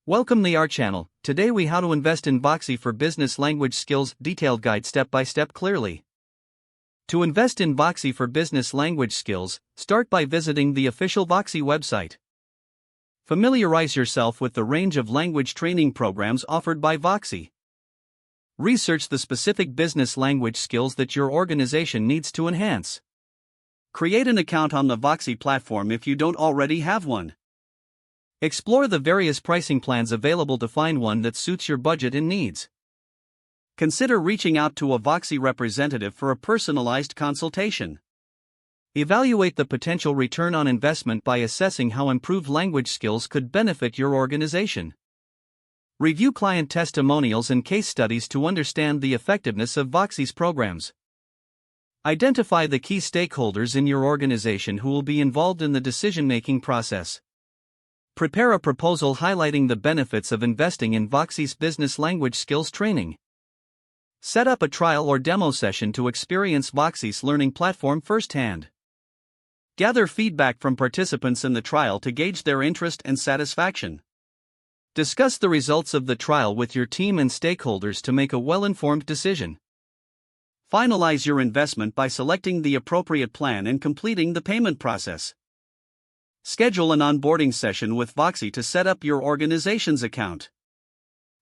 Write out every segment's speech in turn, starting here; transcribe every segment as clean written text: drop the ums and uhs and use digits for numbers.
Welcome to our channel. Today we how to invest in Voxy for business language skills detailed guide step by step clearly. To invest in Voxy for business language skills, start by visiting the official Voxy website. Familiarize yourself with the range of language training programs offered by Voxy. Research the specific business language skills that your organization needs to enhance. Create an account on the Voxy platform if you don't already have one. Explore the various pricing plans available to find one that suits your budget and needs. Consider reaching out to a Voxy representative for a personalized consultation. Evaluate the potential return on investment by assessing how improved language skills could benefit your organization. Review client testimonials and case studies to understand the effectiveness of Voxy's programs. Identify the key stakeholders in your organization who will be involved in the decision-making process. Prepare a proposal highlighting the benefits of investing in Voxy's business language skills training. Set up a trial or demo session to experience Voxy's learning platform firsthand. Gather feedback from participants in the trial to gauge their interest and satisfaction. Discuss the results of the trial with your team and stakeholders to make a well-informed decision. Finalize your investment by selecting the appropriate plan and completing the payment process. Schedule an onboarding session with Voxy to set up your organization's account.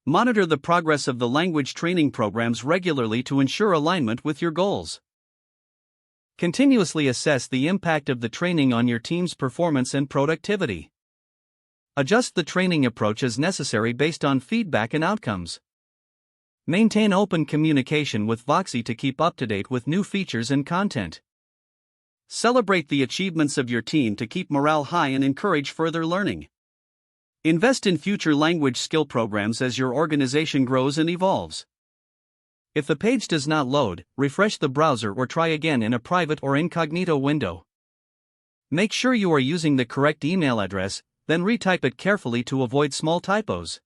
Monitor the progress of the language training programs regularly to ensure alignment with your goals. Continuously assess the impact of the training on your team's performance and productivity. Adjust the training approach as necessary based on feedback and outcomes. Maintain open communication with Voxy to keep up to date with new features and content. Celebrate the achievements of your team to keep morale high and encourage further learning. Invest in future language skill programs as your organization grows and evolves. If the page does not load, refresh the browser or try again in a private or incognito window. Make sure you are using the correct email address, then retype it carefully to avoid small typos.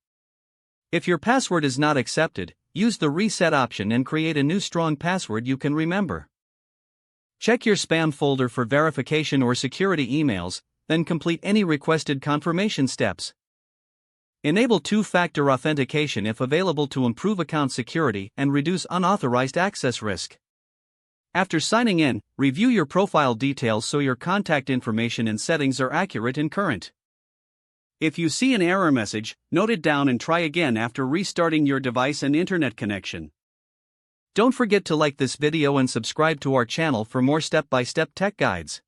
If your password is not accepted, use the reset option and create a new strong password you can remember. Check your spam folder for verification or security emails, then complete any requested confirmation steps. Enable two-factor authentication if available to improve account security and reduce unauthorized access risk. After signing in, review your profile details so your contact information and settings are accurate and current. If you see an error message, note it down and try again after restarting your device and internet connection. Don't forget to like this video and subscribe to our channel for more step-by-step tech guides.